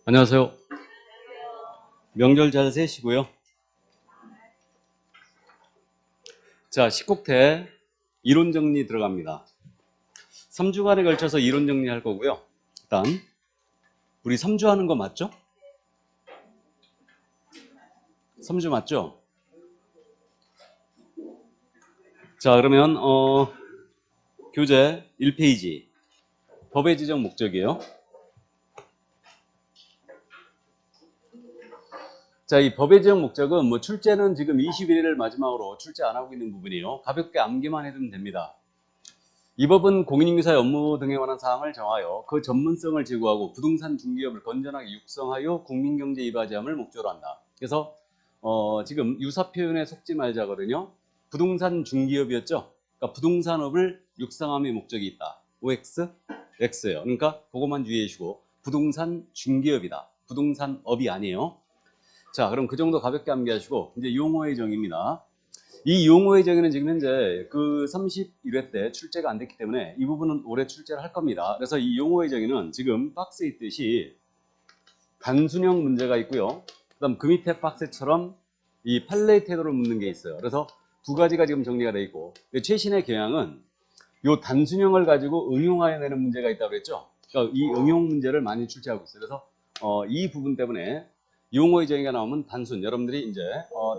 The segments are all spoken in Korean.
안녕하세요. 명절 잘 세시고요. 자, 10국태 이론 정리 들어갑니다. 3주간에 걸쳐서 이론 정리할 거고요. 일단 우리 3주 하는 거 맞죠? 3주 맞죠? 자, 그러면 교재 1페이지 법의 지정 목적이에요. 자, 이 법의 지정 목적은 뭐 출제는 지금 21일을 마지막으로 출제 안 하고 있는 부분이에요. 가볍게 암기만 해두면 됩니다. 이 법은 공인인증사의 업무 등에 관한 사항을 정하여 그 전문성을 제고하고 부동산 중개업을 건전하게 육성하여 국민경제에 이바지함을 목적으로 한다. 그래서 지금 유사 표현에 속지 말자거든요. 부동산 중개업이었죠. 그러니까 부동산업을 육성함의 목적이 있다. OX, X예요. 그러니까 그것만 주의해 주시고 부동산 중개업이다. 부동산업이 아니에요. 자, 그럼 그 정도 가볍게 암기하시고 이제 용어의 정의입니다. 이 용어의 정의는 지금 현재 그 31회 때 출제가 안 됐기 때문에 이 부분은 올해 출제를 할 겁니다. 그래서 이 용어의 정의는 지금 박스에 있듯이 단순형 문제가 있고요. 그다음 그 밑에 박스처럼 이 판례 태도를 묻는 게 있어요. 그래서 두 가지가 지금 정리가 되어 있고 최신의 경향은 이 단순형을 가지고 응용해야 되는 문제가 있다고 그랬죠. 그러니까 이 응용 문제를 많이 출제하고 있어요. 그래서 이 부분 때문에 용어의 정의가 나오면 단순, 여러분들이 이제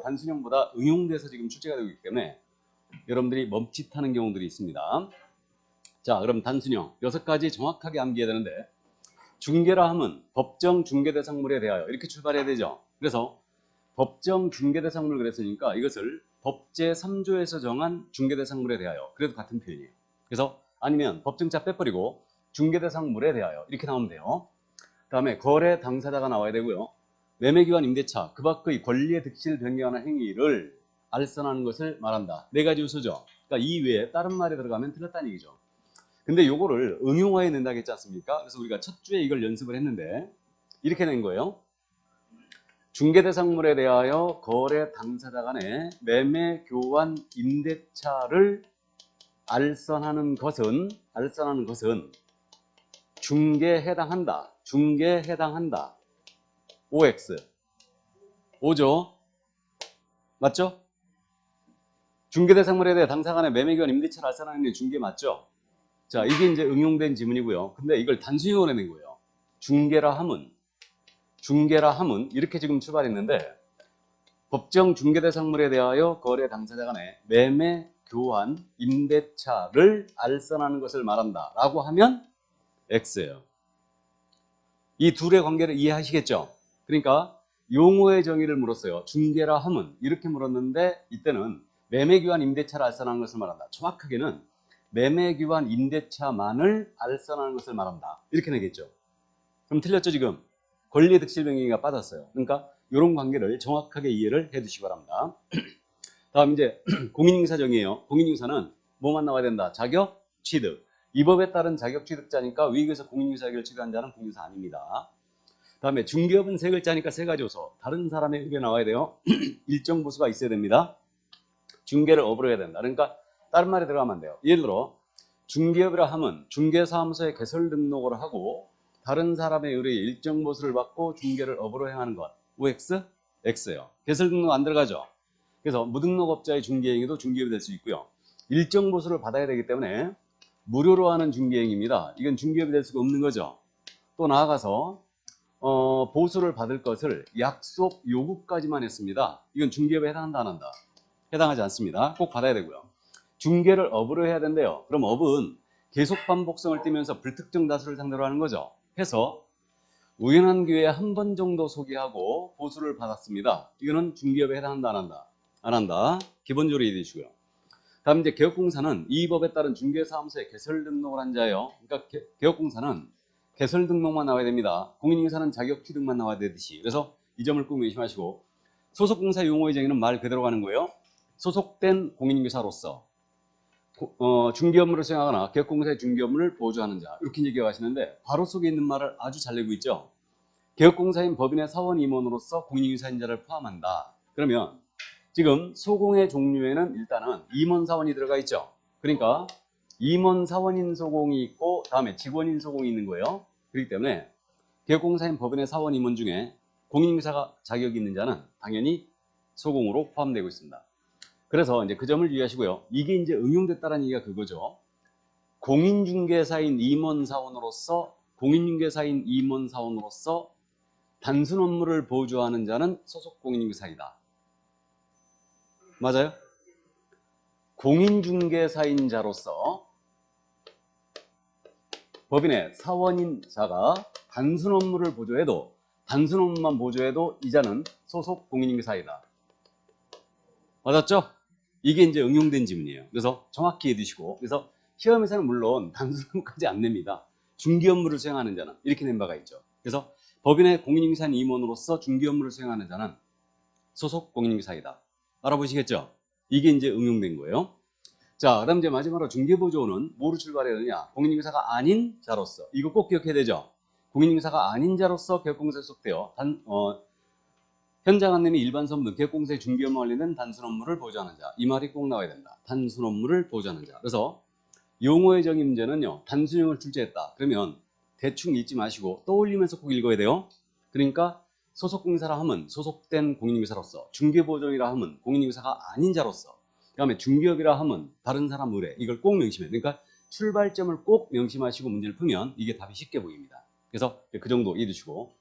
단순형보다 응용돼서 지금 출제가 되고 있기 때문에 여러분들이 멈칫하는 경우들이 있습니다. 자, 그럼 단순형 6가지 정확하게 암기해야 되는데 중개라 함은 법정 중개대상물에 대하여 이렇게 출발해야 되죠. 그래서 법정 중개대상물 그랬으니까 이것을 법제 3조에서 정한 중개대상물에 대하여 그래도 같은 표현이에요. 그래서 아니면 법정자 빼버리고 중개대상물에 대하여 이렇게 나오면 돼요. 다음에 거래 당사자가 나와야 되고요. 매매기관 임대차 그 밖의 권리의 득실 변경하는 행위를 알선하는 것을 말한다. 4가지 요소죠. 그러니까 이 외에 다른 말이 들어가면 틀렸다는 얘기죠. 근데 요거를 응용화해 낸다고 했지 않습니까? 그래서 우리가 첫 주에 이걸 연습을 했는데 이렇게 낸 거예요. 중개대상물에 대하여 거래 당사자 간의 매매, 교환, 임대차를 알선하는 것은 중개에 해당한다. 중개에 해당한다. OX. 오죠? 맞죠? 중개대상물에 대해 당사자 간의 매매, 교환, 임대차를 알선하는 게 중개 맞죠? 자, 이게 이제 응용된 지문이고요. 근데 이걸 단순형으로 내는 거예요. 중개라 함은 이렇게 지금 출발했는데 법정 중개대상물에 대하여 거래 당사자 간의 매매, 교환, 임대차를 알선하는 것을 말한다 라고 하면 X예요. 이 둘의 관계를 이해하시겠죠? 그러니까 용어의 정의를 물었어요. 중개라 함은 이렇게 물었는데 이때는 매매, 교환, 임대차를 알선하는 것을 말한다. 정확하게는 매매, 교환, 임대차만을 알선하는 것을 말한다. 이렇게 내겠죠. 그럼 틀렸죠 지금? 권리의 득실 변경이가 빠졌어요. 그러니까 이런 관계를 정확하게 이해를 해 두시기 바랍니다. 다음 이제 공인인사정의예요. 공인인사는 뭐만 나와야 된다? 자격, 취득. 이 법에 따른 자격 취득자니까 위익에서 공인인사 자격을 취득한 자는 공인인사 아닙니다. 다음에 중개업은 3글자니까 3가지 요소. 다른 사람의 의견 나와야 돼요. 일정 보수가 있어야 됩니다. 중개를 업으로 해야 된다. 그러니까 다른 말이 들어가면 안 돼요. 예를 들어 중개업이라 함은 중개사무소에 개설 등록을 하고 다른 사람의 의뢰에 일정 보수를 받고 중개를 업으로 행하는 것. OX? X예요. 개설 등록 안 들어가죠. 그래서 무등록업자의 중개행위도 중개업이 될 수 있고요. 일정 보수를 받아야 되기 때문에 무료로 하는 중개행위입니다. 이건 중개업이 될 수가 없는 거죠. 또 나아가서 보수를 받을 것을 약속 요구까지만 했습니다. 이건 중개업에 해당한다 안 한다? 해당하지 않습니다. 꼭 받아야 되고요. 중개를 업으로 해야 된대요. 그럼 업은 계속 반복성을 띠면서 불특정 다수를 상대로 하는 거죠. 해서 우연한 기회에 한 번 정도 소개하고 보수를 받았습니다. 이거는 중개업에 해당한다 안 한다? 안 한다. 기본적으로 이해해 주시고요. 다음 이제 개업공사는 이 법에 따른 중개사무소에 개설 등록을 한 자예요. 그러니까 개업공사는 개설 등록만 나와야 됩니다. 공인인사는 자격 취득만 나와야 되듯이. 그래서 이 점을 꼭 명심하시고 소속공사 용어의 정의는 말 그대로 가는 거예요. 소속된 공인인사로서 중개 업무를 수행하거나 개업공사의 중개 업무를 보조하는 자 이렇게 얘기하시는데 괄호 속에 있는 말을 아주 잘 내고 있죠. 개업공사인 법인의 사원 임원으로서 공인인사인자를 포함한다. 그러면 지금 소공의 종류에는 일단은 임원사원이 들어가 있죠. 그러니까 임원사원인 소공이 있고 다음에 직원인 소공이 있는 거예요. 그렇기 때문에 개혁공사인 법인의 사원 임원 중에 공인중개사가 자격이 있는 자는 당연히 소공으로 포함되고 있습니다. 그래서 이제 그 점을 유의하시고요. 이게 이제 응용됐다는 얘기가 그거죠. 공인중개사인 임원사원으로서 단순 업무를 보조하는 자는 소속 공인중개사이다. 맞아요? 공인중개사인 자로서 법인의 사원인 자가 단순 업무만 보조해도 이 자는 소속 공인중개사이다. 맞았죠? 이게 이제 응용된 지문이에요. 그래서 정확히 해두시고, 그래서 시험에서는 물론 단순 업무까지 안 냅니다. 중개 업무를 수행하는 자는 이렇게 낸 바가 있죠. 그래서 법인의 공인중개사인 임원으로서 중개 업무를 수행하는 자는 소속 공인중개사이다. 알아보시겠죠? 이게 이제 응용된 거예요. 자, 그다음 이제 마지막으로 중개보조는 뭐로 출발해야 되냐? 공인중개사가 아닌 자로서, 이거 꼭 기억해야 되죠. 공인중개사가 아닌 자로서 개혁공사에 속되어 현장 안내 및 일반 선분, 개혁공사의 중개 업무 관련된 단순 업무를 보조하는 자. 이 말이 꼭 나와야 된다. 단순 업무를 보조하는 자. 그래서 용어의 정의 문제는요, 단순형을 출제했다. 그러면 대충 잊지 마시고 떠올리면서 꼭 읽어야 돼요. 그러니까 소속 공인중개사라 하면 소속된 공인중개사로서, 중개보조이라 하면 공인중개사가 아닌 자로서, 그 다음에 중개업이라 하면 다른 사람 의뢰. 이걸 꼭 명심해요. 그러니까 출발점을 꼭 명심하시고 문제를 풀면 이게 답이 쉽게 보입니다. 그래서 그 정도 이해두시고.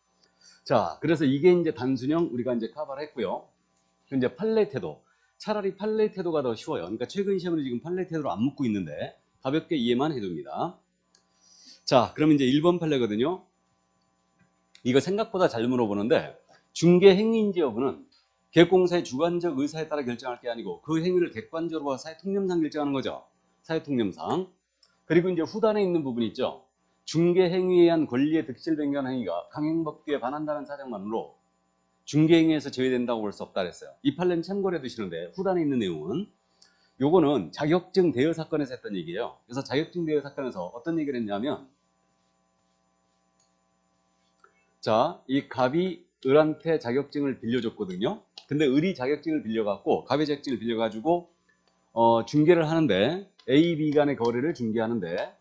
자, 그래서 이게 이제 단순형 우리가 이제 커버를 했고요. 이제 판례 태도. 차라리 판례 태도가 더 쉬워요. 그러니까 최근 시험은 지금 판례 태도를 안 묻고 있는데 가볍게 이해만 해둡니다. 자, 그럼 이제 1번 판례거든요. 이거 생각보다 잘 물어보는데, 중개 행위인지 여부는 개혁공사의 주관적 의사에 따라 결정할 게 아니고 그 행위를 객관적으로 사회 통념상 결정하는 거죠. 사회 통념상. 그리고 이제 후단에 있는 부분이 있죠. 중개 행위에 의한 권리의 득실 변경한 행위가 강행법규에 반한다는 사정만으로 중개 행위에서 제외된다고 볼 수 없다 그랬어요. 이 판례는 참고를 해두시는데, 후단에 있는 내용은 요거는 자격증 대여 사건에서 했던 얘기예요. 그래서 자격증 대여 사건에서 어떤 얘기를 했냐면, 자, 이 갑이 을한테 자격증을 빌려줬거든요. 근데 을이 자격증을 빌려갖고, 갑의 자격증을 빌려가지고 중개를 하는데, A, B 간의 거래를 중개하는데,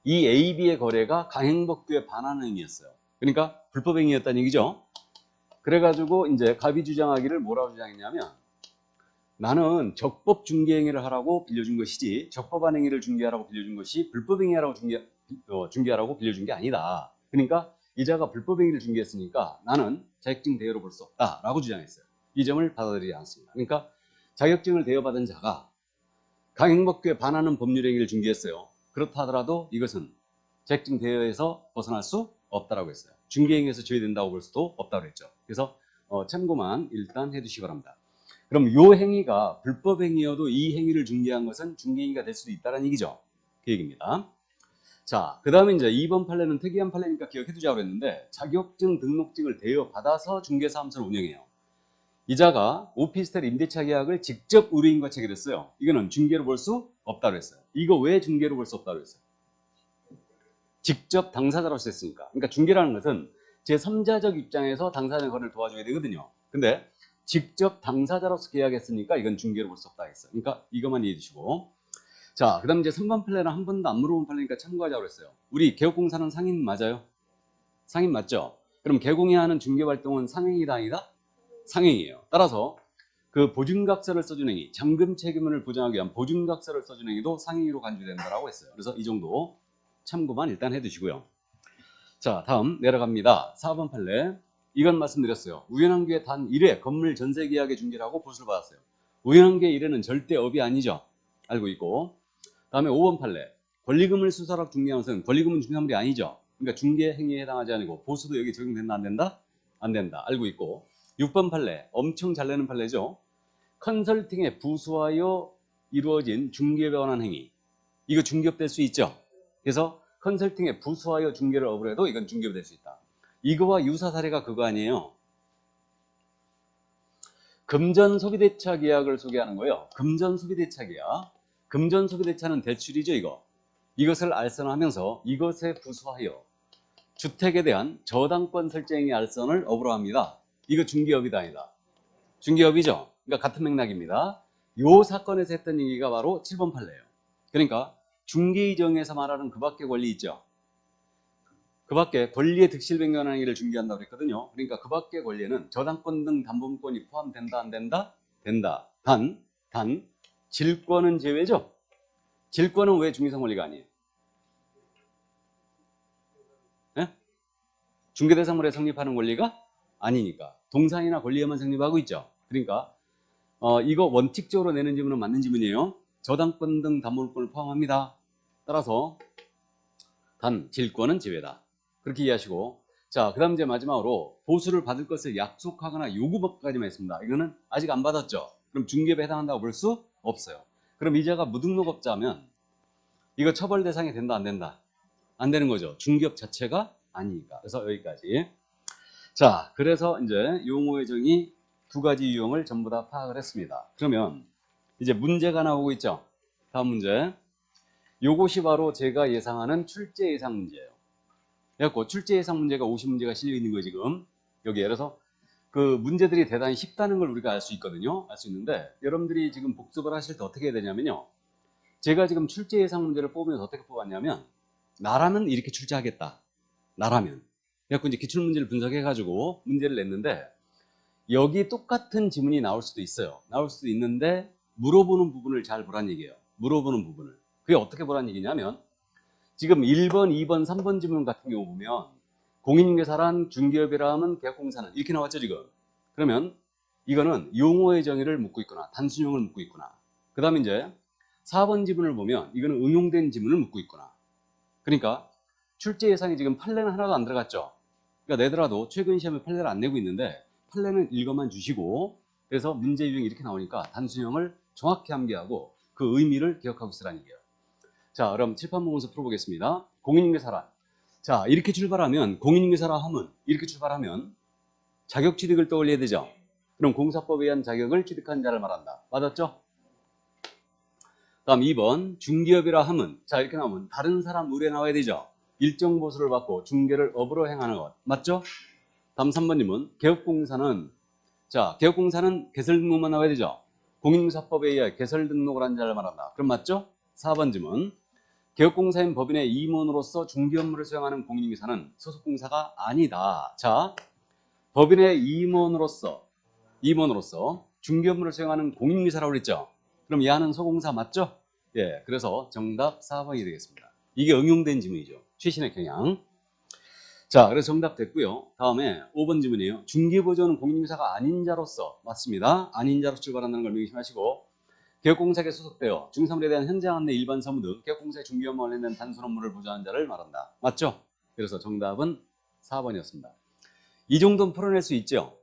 이 A, B의 거래가 강행법규에 반하는 행위였어요. 그러니까 불법 행위였다는 얘기죠. 그래가지고 이제 갑이 주장하기를 뭐라고 주장했냐면, 나는 적법 중개 행위를 하라고 빌려준 것이지 적법한 행위를 중개하라고 빌려준 것이 불법 행위하라고 중개하라고 빌려준 게 아니다. 그러니까 이자가 불법 행위를 중개했으니까 나는 자격증 대여로 볼 수 없다라고 주장했어요. 이 점을 받아들이지 않습니다. 그러니까 자격증을 대여받은 자가 강행법규에 반하는 법률 행위를 중개했어요. 그렇다 하더라도 이것은 자격증 대여에서 벗어날 수 없다라고 했어요. 중개 행위에서 제외된다고 볼 수도 없다고 했죠. 그래서 참고만 일단 해두시기 바랍니다. 그럼 이 행위가 불법 행위여도 이 행위를 중개한 것은 중개 행위가 될 수도 있다는 얘기죠. 그 얘기입니다. 자, 그 다음에 이제 2번 판례는 특이한 판례니까 기억해두자고 그랬는데, 자격증 등록증을 대여받아서 중개사무소를 운영해요. 이자가 오피스텔 임대차 계약을 직접 의뢰인과 체결했어요. 이거는 중개로 볼 수 없다고 했어요. 이거 왜 중개로 볼 수 없다고 했어요? 직접 당사자로서 했으니까. 그러니까 중개라는 것은 제3자적 입장에서 당사자의 거래를 도와줘야 되거든요. 근데 직접 당사자로서 계약했으니까 이건 중개로 볼 수 없다 했어요. 그러니까 이것만 이해해 주시고. 자, 그 다음 이제 3번 판례는 한 번도 안 물어본 판례니까 참고하자고 그랬어요. 우리 개혁공사는 상인 맞아요? 상인 맞죠? 그럼 개공이 하는 중개활동은 상행이다 아니다? 상행이에요. 따라서 그 보증각서를 써준 행위, 잠금 책임을 보장하기 위한 보증각서를 써준 행위도 상행위로 간주된다라고 했어요. 그래서 이 정도 참고만 일단 해두시고요. 자, 다음 내려갑니다. 4번 판례. 이건 말씀드렸어요. 우연한 기회 단 1회 건물 전세 계약의 중개라고 보수를 받았어요. 우연한 기회 1회는 절대 업이 아니죠. 알고 있고. 다음에 5번 판례. 권리금을 수사하고 중개한 것은 권리금은 중개물이 아니죠. 그러니까 중개 행위에 해당하지 않고 보수도 여기 적용된다 안 된다? 안 된다. 알고 있고. 6번 판례. 엄청 잘 내는 판례죠. 컨설팅에 부수하여 이루어진 중개에 관한 행위. 이거 중개업 될 수 있죠. 그래서 컨설팅에 부수하여 중개를 업을 해도 이건 중개업이 될 수 있다. 이거와 유사 사례가 그거 아니에요. 금전 소비대차 계약을 소개하는 거예요. 금전 소비대차 계약. 금전 소비대차는 대출이죠, 이거. 이것을 알선하면서 이것에 부수하여 주택에 대한 저당권 설정의 알선을 업으로 합니다. 이거 중개업이다 아니다? 중개업이죠. 그러니까 같은 맥락입니다. 이 사건에서 했던 얘기가 바로 7번 판례예요. 그러니까 중개이정에서 말하는 그 밖의 권리 있죠. 그 밖에 권리의 득실 변경하는 일을 중개한다고 그랬거든요. 그러니까 그 밖의 권리에는 저당권 등 담보물권이 포함된다, 안 된다? 된다. 단, 질권은 제외죠. 질권은 왜 중개상 권리가 아니에요? 예? 중개대상물에 성립하는 권리가 아니니까. 동산이나 권리에만 성립하고 있죠. 그러니까 이거 원칙적으로 내는 지문은 맞는 지문이에요. 저당권 등 담보물권을 포함합니다. 따라서 단, 질권은 제외다. 그렇게 이해하시고, 자, 그 다음 이제 마지막으로 보수를 받을 것을 약속하거나 요구까지만 했습니다. 이거는 아직 안 받았죠? 그럼 중개업에 해당한다고 볼 수 없어요. 그럼 이자가 무등록업자면 이거 처벌 대상이 된다, 안 된다? 안 되는 거죠. 중개업 자체가 아니니까. 그래서 여기까지. 자, 그래서 이제 용어의 정의 두 가지 유형을 전부 다 파악을 했습니다. 그러면 이제 문제가 나오고 있죠? 다음 문제. 요것이 바로 제가 예상하는 출제 예상 문제예요. 그래갖고 출제 예상 문제가 50문제가 실려 있는 거예요, 지금. 여기 예를 들어서 그 문제들이 대단히 쉽다는 걸 우리가 알 수 있거든요. 알 수 있는데 여러분들이 지금 복습을 하실 때 어떻게 해야 되냐면요. 제가 지금 출제 예상 문제를 뽑으면서 어떻게 뽑았냐면 나라면 이렇게 출제하겠다. 나라면. 그래갖고 이제 기출문제를 분석해가지고 문제를 냈는데 여기 똑같은 지문이 나올 수도 있어요. 나올 수도 있는데 물어보는 부분을 잘 보란 얘기예요. 물어보는 부분을. 그게 어떻게 보란 얘기냐면 지금 1번, 2번, 3번 지문 같은 경우 보면 공인중개사란 중개업이라면 계약공사는 이렇게 나왔죠 지금. 그러면 이거는 용어의 정의를 묻고 있구나. 단순형을 묻고 있구나. 그 다음에 이제 4번 지문을 보면 이거는 응용된 지문을 묻고 있구나. 그러니까 출제 예상이 지금 판례는 하나도 안 들어갔죠. 그러니까 내더라도 최근 시험에 판례를 안 내고 있는데 판례는 읽어만 주시고 그래서 문제 유형이 이렇게 나오니까 단순형을 정확히 암기하고 그 의미를 기억하고 있으라는 얘기예요. 자, 그럼 칠판 보면서 풀어보겠습니다. 공인중개사란. 자, 이렇게 출발하면 공인중개사라 하면 이렇게 출발하면 자격 취득을 떠올려야 되죠. 그럼 공사법에 의한 자격을 취득한 자를 말한다. 맞았죠? 다음 2번 중개업이라 하면 자 이렇게 나오면 다른 사람 의뢰 나와야 되죠. 일정 보수를 받고 중개를 업으로 행하는 것. 맞죠? 다음 3번님은 개업공사는 자 개업공사는 개설 등록만 나와야 되죠. 공인중개사법에 의해 개설 등록을 한 자를 말한다. 그럼 맞죠? 4번 질문 개업공사인 법인의 임원으로서 중개 업무를 수행하는 공인중개사는 소속공사가 아니다. 자 법인의 임원으로서 중개 업무를 수행하는 공인중개사라고 그랬죠. 그럼 얘는 소공사 맞죠? 예, 그래서 정답 4번이 되겠습니다. 이게 응용된 지문이죠. 최신의 경향. 자, 그래서 정답 됐고요. 다음에 5번 지문이에요. 중개보조는 공인중개사가 아닌 자로서 맞습니다. 아닌 자로서 출발한다는 걸 명심하시고 개업공사에 소속되어 중개사물에 대한 현장 안내 일반 사무 등 개업공사의 중개 업무와 관련된 단순 업무를 보조하는 자를 말한다. 맞죠? 그래서 정답은 4번이었습니다. 이 정도는 풀어낼 수 있죠?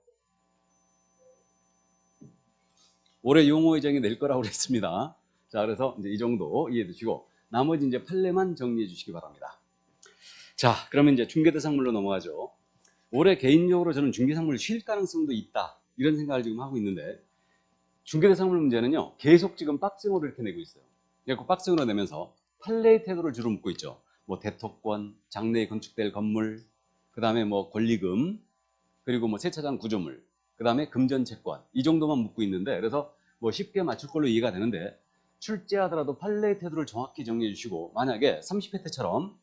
올해 용어 의정이 낼 거라고 그랬습니다. 자, 그래서 이제 이 정도 이해해 두시고 나머지 이제 판례만 정리해 주시기 바랍니다. 자, 그러면 이제 중개대상물로 넘어가죠. 올해 개인적으로 저는 중개상물 쉴 가능성도 있다. 이런 생각을 지금 하고 있는데 중개대상물 문제는요. 계속 지금 박스형으로 이렇게 내고 있어요. 그래서 박스형으로 내면서 판례의 태도를 주로 묻고 있죠. 뭐 대토권, 장래에 건축될 건물, 그 다음에 뭐 권리금, 그리고 뭐 세차장 구조물, 그 다음에 금전채권 이 정도만 묻고 있는데 그래서 뭐 쉽게 맞출 걸로 이해가 되는데 출제하더라도 판례의 태도를 정확히 정리해 주시고 만약에 30회 때처럼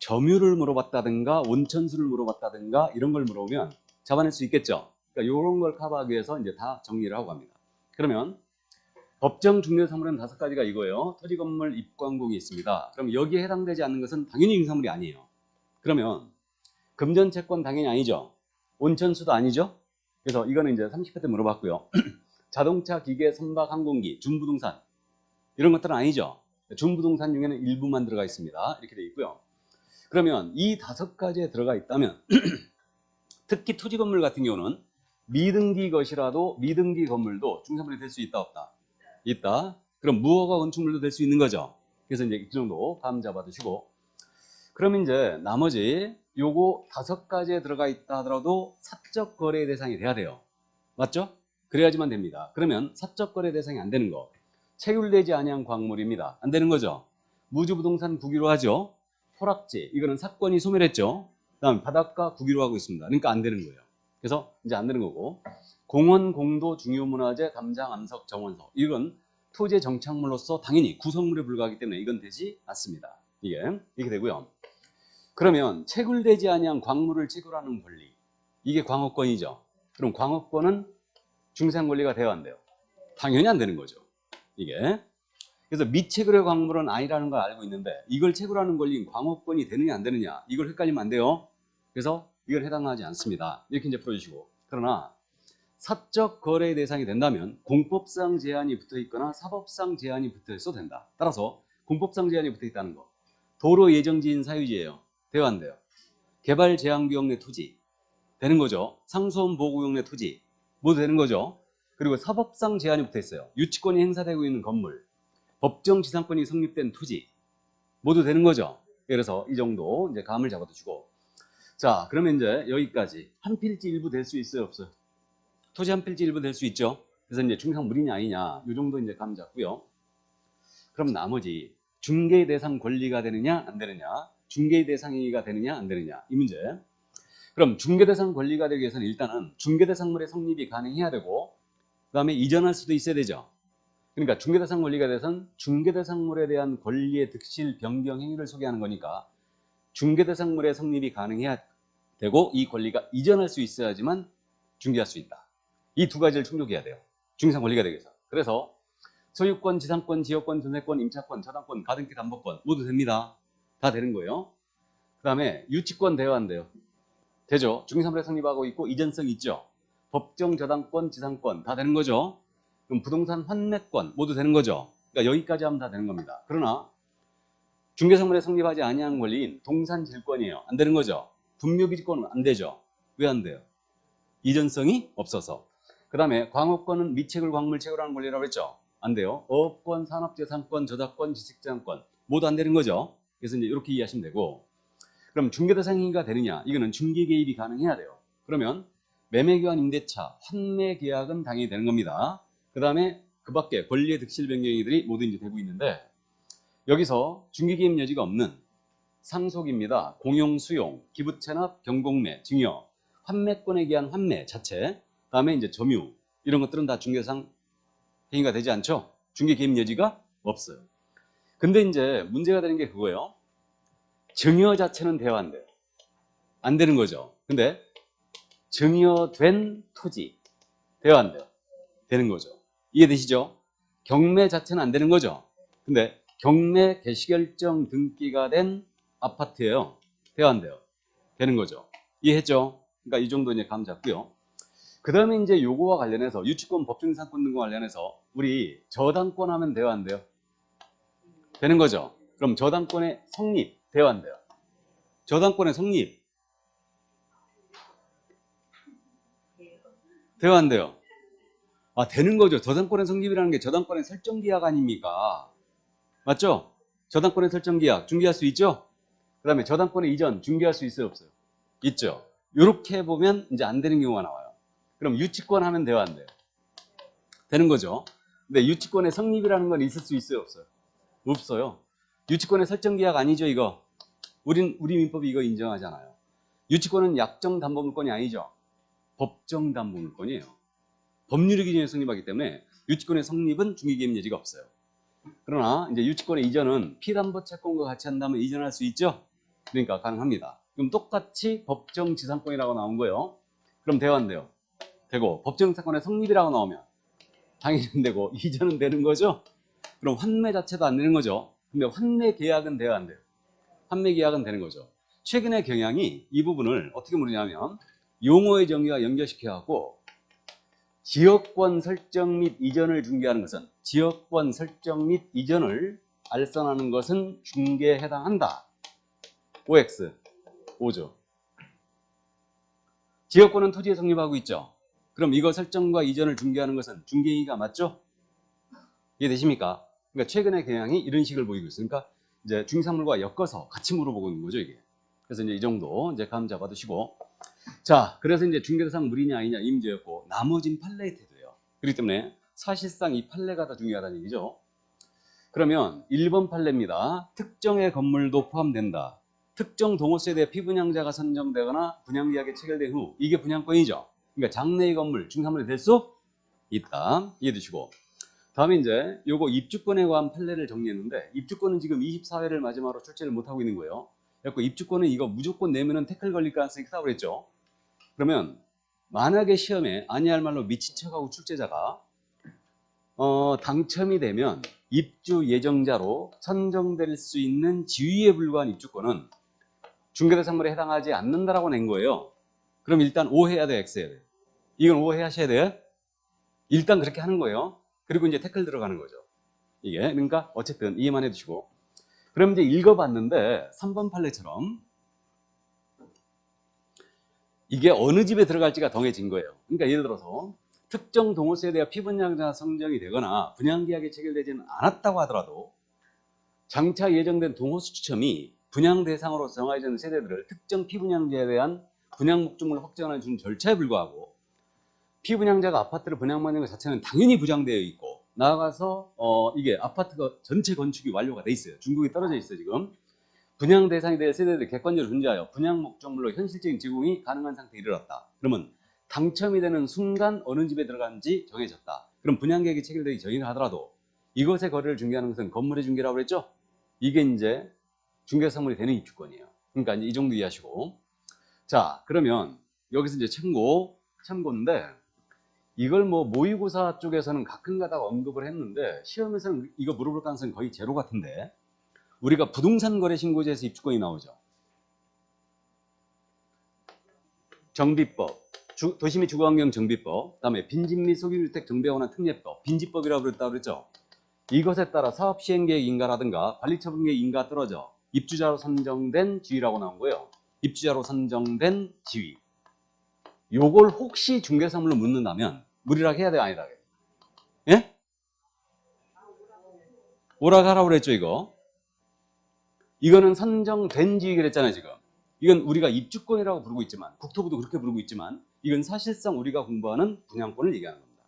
점유를 물어봤다든가 온천수를 물어봤다든가 이런 걸 물어보면 잡아낼 수 있겠죠. 그러니까 이런 걸 커버하기 위해서 이제 다 정리를 하고 갑니다. 그러면 법정 중개사물은 5가지가 이거예요. 토지 건물 입광공이 있습니다. 그럼 여기에 해당되지 않는 것은 당연히 임사물이 아니에요. 그러면 금전채권 당연히 아니죠. 온천수도 아니죠. 그래서 이거는 이제 30회 때 물어봤고요. 자동차, 기계, 선박, 항공기, 준부동산 이런 것들은 아니죠. 준부동산 중에는 일부만 들어가 있습니다. 이렇게 돼 있고요. 그러면 이 5가지에 들어가 있다면 특히 토지 건물 같은 경우는 미등기 것이라도 미등기 건물도 중개사물이 될 수 있다 없다? 있다. 그럼 무허가 건축물도 될 수 있는 거죠. 그래서 이제 이 정도 감 잡아 두시고 그러면 이제 나머지 요거 5가지에 들어가 있다 하더라도 사적 거래 대상이 돼야 돼요. 맞죠? 그래야지만 됩니다. 그러면 사적 거래 대상이 안 되는 거. 체결되지 아니한 광물입니다. 안 되는 거죠. 무주부동산 국유로 하죠. 토락지 이거는 사건이 소멸했죠. 그다음 바닷가 국유로 하고 있습니다. 그러니까 안 되는 거예요. 그래서 이제 안 되는 거고 공원, 공도, 중요문화재, 담장, 암석, 정원서 이건 토지의 정착물로서 당연히 구성물에 불과하기 때문에 이건 되지 않습니다. 이게 이렇게 되고요. 그러면 채굴되지 아니한 광물을 채굴하는 권리, 이게 광업권이죠. 그럼 광업권은 중개상 권리가 돼야 한대요. 당연히 안 되는 거죠, 이게. 그래서 미채굴의 광물은 아니라는 걸 알고 있는데 이걸 채굴하는 권리인 광업권이 되느냐 안 되느냐, 이걸 헷갈리면 안 돼요. 그래서 이걸 해당하지 않습니다. 이렇게 이제 풀어주시고, 그러나 사적 거래의 대상이 된다면 공법상 제한이 붙어 있거나 사법상 제한이 붙어 있어도 된다. 따라서 공법상 제한이 붙어 있다는 거, 도로 예정지인 사유지예요. 돼요 안 돼요? 개발 제한 구역 내 토지 되는 거죠. 상수원 보호구역 내 토지 모두 되는 거죠. 그리고 사법상 제한이 붙어 있어요. 유치권이 행사되고 있는 건물, 법정 지상권이 성립된 토지 모두 되는 거죠. 그래서 이 정도 이제 감을 잡아두시고, 자, 그러면 이제 여기까지 한 필지 일부 될 수 있어요, 없어요? 토지 한 필지 일부 될 수 있죠. 그래서 이제 중개상 물이냐 아니냐, 이 정도 이제 감 잡고요. 그럼 나머지 중개 대상 권리가 되느냐 안 되느냐, 중개 대상이가 되느냐 안 되느냐, 이 문제. 그럼 중개 대상 권리가 되기 위해서는 일단은 중개 대상물의 성립이 가능해야 되고, 그 다음에 이전할 수도 있어야 되죠. 그러니까 중개 대상 권리가 돼서는 중개 대상물에 대한 권리의 득실 변경 행위를 소개하는 거니까 중개 대상물의 성립이 가능해야 되고, 이 권리가 이전할 수 있어야지만 중개할 수 있다. 이 두 가지를 충족해야 돼요, 중개상 권리가 되기 위해서. 그래서 소유권, 지상권, 지역권, 전세권, 임차권, 저당권, 가등기 담보권 모두 됩니다. 다 되는 거예요. 그 다음에 유치권 돼요 안 돼요? 되죠. 중개상물에 성립하고 있고 이전성 있죠. 법정 저당권, 지상권 다 되는 거죠. 그럼 부동산 환매권 모두 되는 거죠. 그러니까 여기까지 하면 다 되는 겁니다. 그러나 중개상물에 성립하지 아니한 권리인 동산질권이에요. 안 되는 거죠. 분묘기지권은 안 되죠. 왜 안 돼요? 이전성이 없어서. 그 다음에 광업권은 미채굴, 광물채굴하는 권리라고 했죠. 안 돼요. 어업권, 산업재산권, 저작권, 지식재산권 모두 안 되는 거죠. 그래서 이제 이렇게 이해하시면 되고, 그럼 중개대상행위가 되느냐? 이거는 중개 개입이 가능해야 돼요. 그러면 매매교환 임대차, 환매계약은 당연히 되는 겁니다. 그 다음에 그 밖에 권리의 득실 변경행위들이 모두 이제 되고 있는데, 여기서 중개 개입 여지가 없는 상속입니다. 공용, 수용, 기부 체납, 경공매, 증여, 환매권에 기한 환매 자체, 그 다음에 이제 점유, 이런 것들은 다 중개상 행위가 되지 않죠. 중개 개입 여지가 없어요. 근데 이제 문제가 되는 게 그거예요. 증여 자체는 돼야 안 돼요. 안 되는 거죠. 근데 증여된 토지 돼야 안 돼요. 되는 거죠. 이해되시죠? 경매 자체는 안 되는 거죠. 근데 경매 개시결정 등기가 된 아파트예요. 돼야 안 돼요? 되는 거죠. 이해했죠? 그러니까 이 정도 이제 감 잡고요. 그 다음에 이제 요거와 관련해서 유치권, 법정지상권 등과 관련해서 우리 저당권 하면 돼요 안 돼요? 되는 거죠. 그럼 저당권의 성립 돼요 안 돼요? 저당권의 성립 돼요 안 돼요? 아, 되는 거죠. 저당권의 성립이라는 게 저당권의 설정계약 아닙니까? 맞죠? 저당권의 설정계약 중개할 수 있죠? 그 다음에 저당권의 이전 중개할 수 있어요 없어요? 있죠. 이렇게 보면 이제 안 되는 경우가 나와요. 그럼 유치권 하면 돼요 안 돼요? 되는 거죠. 근데 유치권의 성립이라는 건 있을 수 있어요 없어요? 없어요. 유치권의 설정계약 아니죠 이거? 우리 민법이 이거 인정하잖아요. 유치권은 약정담보물권이 아니죠. 법정담보물권이에요. 법률의 기준에 성립하기 때문에 유치권의 성립은 중개개입 여지가 없어요. 그러나 이제 유치권의 이전은 피담보 채권과 같이 한다면 이전할 수 있죠. 그러니까 가능합니다. 그럼 똑같이 법정지상권이라고 나온 거예요. 그럼 돼요 안 돼요? 되고, 법정지상권의 성립이라고 나오면 당연히 안 되고 이전은 되는 거죠. 그럼 환매 자체도 안 되는 거죠. 근데 환매 계약은 돼요 안 돼요? 환매 계약은 되는 거죠. 최근의 경향이 이 부분을 어떻게 모르냐면 용어의 정의와 연결시켜갖고 지역권 설정 및 이전을 중개하는 것은, 지역권 설정 및 이전을 알선하는 것은 중개에 해당한다. OX 5죠. 지역권은 토지에 성립하고 있죠. 그럼 이거 설정과 이전을 중개하는 것은 중개행위가 맞죠? 이해되십니까? 그러니까 최근의 경향이 이런 식을 보이고 있으니까 이제 중개사물과 엮어서 같이 물어보고 있는 거죠, 이게. 그래서 이제 이 정도 이제 감 잡아두시고, 자, 그래서 이제 중개대상 물이냐 아니냐 이 문제였고, 나머진 판례의 태도예요. 그렇기 때문에 사실상 이 판례가 더 중요하다는 얘기죠. 그러면 1번 판례입니다. 특정의 건물도 포함된다. 특정 동호세에 대해 피분양자가 선정되거나 분양계약이 체결된 후, 이게 분양권이죠. 그러니까 장래의 건물, 중개사물이 될 수 있다. 이해해 두시고, 다음에 이제 요거 입주권에 관한 판례를 정리했는데, 입주권은 지금 24회를 마지막으로 출제를 못하고 있는 거예요. 그래서 입주권은 이거 무조건 내면은 태클 걸릴 가능성이 크다고 그랬죠. 그러면 만약에 시험에 아니할 말로 미친 척하고 출제자가 당첨이 되면 입주 예정자로 선정될 수 있는 지위에 불과한 입주권은 중개대상물에 해당하지 않는다라고 낸 거예요. 그럼 일단 오해해야 돼, X해야 돼. 이건 오해하셔야 돼. 일단 그렇게 하는 거예요. 그리고 이제 태클 들어가는 거죠. 이게 그러니까 어쨌든 이해만 해두시고. 그럼 이제 읽어봤는데 3번 판례처럼 이게 어느 집에 들어갈지가 정해진 거예요. 그러니까 예를 들어서 특정 동호세에 대한 피분양자 선정이 되거나 분양계약이 체결되지는 않았다고 하더라도 장차 예정된 동호수 추첨이 분양 대상으로 정해진 세대들을 특정 피분양자에 대한 분양 목적물을 확정하는 준 절차에 불과하고 피분양자가 아파트를 분양받는 것 자체는 당연히 부장되어 있고 나아가서 이게 아파트가 전체 건축이 완료가 돼 있어요. 중국이 떨어져 있어요 지금. 분양 대상이 될 세대들이 객관적으로 존재하여 분양 목적물로 현실적인 제공이 가능한 상태에 이르렀다. 그러면 당첨이 되는 순간 어느 집에 들어가는지 정해졌다. 그럼 분양계획이 체결되기 전이라 하더라도 이것의 거래를 중개하는 것은 건물의 중개라고 그랬죠? 이게 이제 중개상물이 되는 입주권이에요. 그러니까 이제 이 정도 이해하시고. 자, 그러면 여기서 이제 참고인데 이걸 뭐 모의고사 쪽에서는 가끔 가다가 언급을 했는데 시험에서는 이거 물어볼 가능성이 거의 제로 같은데 우리가 부동산 거래 신고제에서 입주권이 나오죠. 정비법, 도시및 주거환경 정비법, 그다음에 빈집 및 소규주택 정비하거나 특례법, 빈집법이라고 그랬죠. 이것에 따라 사업시행계획 인가라든가 관리처분계획 인가 떨어져 입주자로 선정된 지위라고 나온 거예요. 입주자로 선정된 지위. 요걸 혹시 중개사물로 묻는다면 무리락 해야 돼요, 아니다? 예? 오락하라고 그랬죠, 이거. 이거는 선정된 지위 그랬잖아요, 지금. 이건 우리가 입주권이라고 부르고 있지만 국토부도 그렇게 부르고 있지만 이건 사실상 우리가 공부하는 분양권을 얘기하는 겁니다.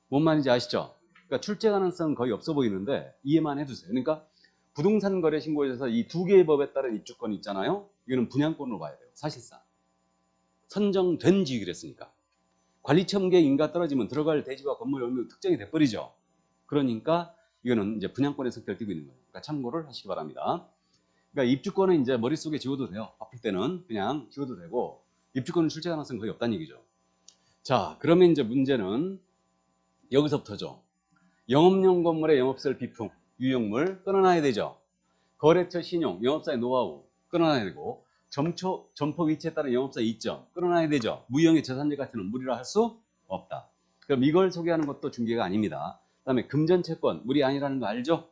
뭔 말인지 아시죠? 그러니까 출제 가능성은 거의 없어 보이는데 이해만 해두세요. 그러니까 부동산 거래 신고에서 이 두 개의 법에 따른 입주권이 있잖아요. 이거는 분양권으로 봐야 돼요. 사실상. 선정된 지위 그랬으니까. 관리처분계획 인가 떨어지면 들어갈 대지와 건물이 어느 특정이 돼버리죠. 그러니까 이거는 이제 분양권의 성격을 띠고 있는 거예요. 그러니까 참고를 하시기 바랍니다. 그러니까 입주권은 이제 머릿속에 지워도 돼요. 바쁠 때는 그냥 지워도 되고 입주권은 출제 가능성이 거의 없다는 얘기죠. 자, 그러면 이제 문제는 여기서부터죠. 영업용 건물의 영업설 비품, 유형물 끊어놔야 되죠. 거래처 신용, 영업사의 노하우 끊어놔야 되고 점포 위치에 따른 영업사 이점 끊어놔야 되죠. 무형의 재산적 가치는 무리라 할 수 없다. 그럼 이걸 소개하는 것도 중개가 아닙니다. 그 다음에 금전채권 무리 아니라는 거 알죠?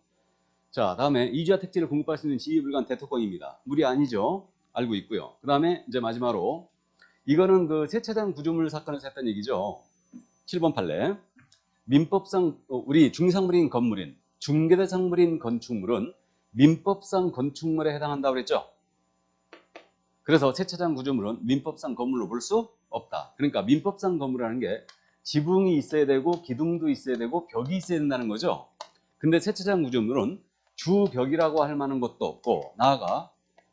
자, 다음에 이주와 택지를 공급할 수 있는 지위불가한 대토권입니다. 무리 아니죠? 알고 있고요. 그 다음에 이제 마지막으로 이거는 그 세차장 구조물 사건에서 했던 얘기죠. 7번 판례. 민법상 우리 중상물인 건물인 중개대상물인 건축물은 민법상 건축물에 해당한다고 그랬죠. 그래서 세차장 구조물은 민법상 건물로 볼 수 없다. 그러니까 민법상 건물이라는 게 지붕이 있어야 되고 기둥도 있어야 되고 벽이 있어야 된다는 거죠. 근데 세차장 구조물은 주벽이라고 할 만한 것도 없고 나아가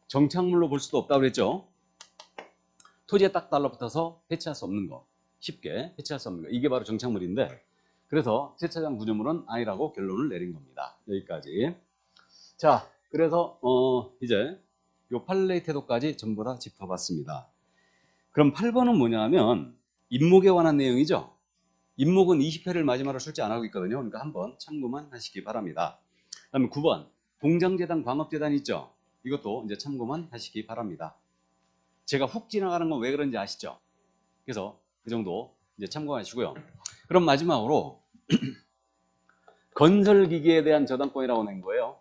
정착물로 볼 수도 없다고 그랬죠. 토지에 딱 달라붙어서 해체할 수 없는 거. 쉽게 해체할 수 없는 거. 이게 바로 정착물인데 그래서 세차장 구조물은 아니라고 결론을 내린 겁니다. 여기까지. 자, 그래서 이제 요 판례의 태도까지 전부 다 짚어봤습니다. 그럼 8번은 뭐냐면 임목에 관한 내용이죠. 임목은 20회를 마지막으로 출제 안 하고 있거든요. 그러니까 한번 참고만 하시기 바랍니다. 그 다음에 9번 공장재단, 광업재단 있죠. 이것도 이제 참고만 하시기 바랍니다. 제가 훅 지나가는 건 왜 그런지 아시죠? 그래서 그 정도 이제 참고하시고요. 그럼 마지막으로 건설기기에 대한 저당권이라고 낸 거예요.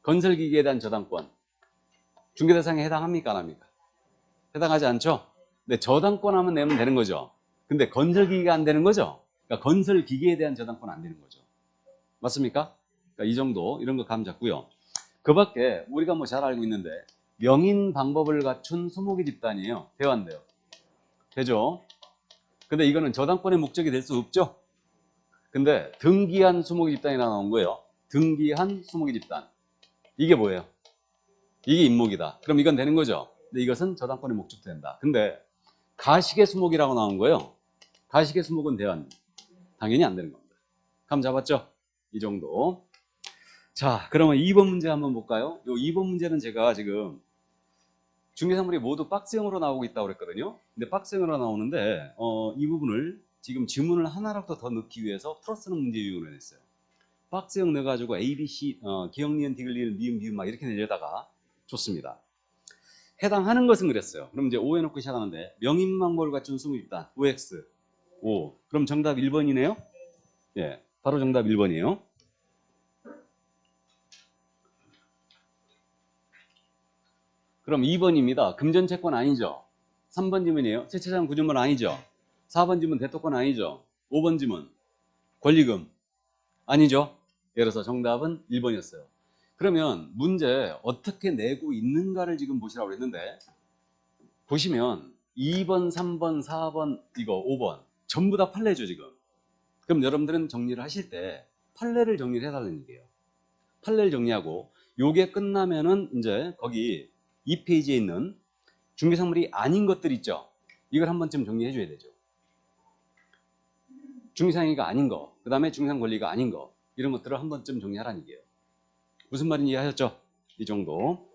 건설기기에 대한 저당권. 중개대상에 해당합니까? 안 합니까? 해당하지 않죠? 근데 저당권 하면 내면 되는 거죠. 근데 건설기기가 안 되는 거죠? 그러니까 건설기기에 대한 저당권 안 되는 거죠. 맞습니까? 그러니까 이 정도, 이런 거 감 잡고요. 그 밖에 우리가 뭐 잘 알고 있는데 명인 방법을 갖춘 수목의 집단이에요. 돼요, 안 돼요? 되죠? 근데 이거는 저당권의 목적이 될 수 없죠? 근데 등기한 수목의 집단이라 나온 거예요. 등기한 수목의 집단. 이게 뭐예요? 이게 임목이다. 그럼 이건 되는 거죠? 근데 이것은 저당권의 목적도 된다. 근데 가식의 수목이라고 나온 거예요. 가식의 수목은 돼요? 당연히 안 되는 겁니다. 감 잡았죠? 이 정도. 자, 그러면 2번 문제 한번 볼까요? 요 2번 문제는 제가 지금 중개사물이 모두 박스형으로 나오고 있다고 그랬거든요. 근데 박스형으로 나오는데 이 부분을 지금 지문을 하나라도 더 넣기 위해서 풀어쓰는 문제 유형을 했어요. 박스형 넣어가지고 A, B, C, 기역, 니은, 디귿, 리을, 미음, 비음 막 이렇게 내려다가 좋습니다. 해당하는 것은 그랬어요. 그럼 이제 O 해놓고 시작하는데 명인망골 갖춘 20입단 5X 5. 그럼 정답 1번이네요. 예, 바로 정답 1번이에요. 그럼 2번입니다. 금전채권 아니죠. 3번 지문이에요. 세차장 구조물 아니죠. 4번 지문 대토권 아니죠. 5번 지문 권리금 아니죠. 그래서 정답은 1번이었어요. 그러면 문제 어떻게 내고 있는가를 지금 보시라고 했는데 보시면 2번, 3번, 4번, 이거 5번 전부 다 판례죠 지금. 그럼 여러분들은 정리를 하실 때 판례를 정리를 해달라는 얘기예요. 판례를 정리하고 요게 끝나면은 이제 거기 2페이지에 있는 중개사물이 아닌 것들 있죠. 이걸 한 번쯤 정리해 줘야 되죠. 중개상이가 아닌 거, 그 다음에 중개상 권리가 아닌 거 이런 것들을 한 번쯤 정리하라는 얘기예요. 무슨 말인지 이해하셨죠? 이 정도.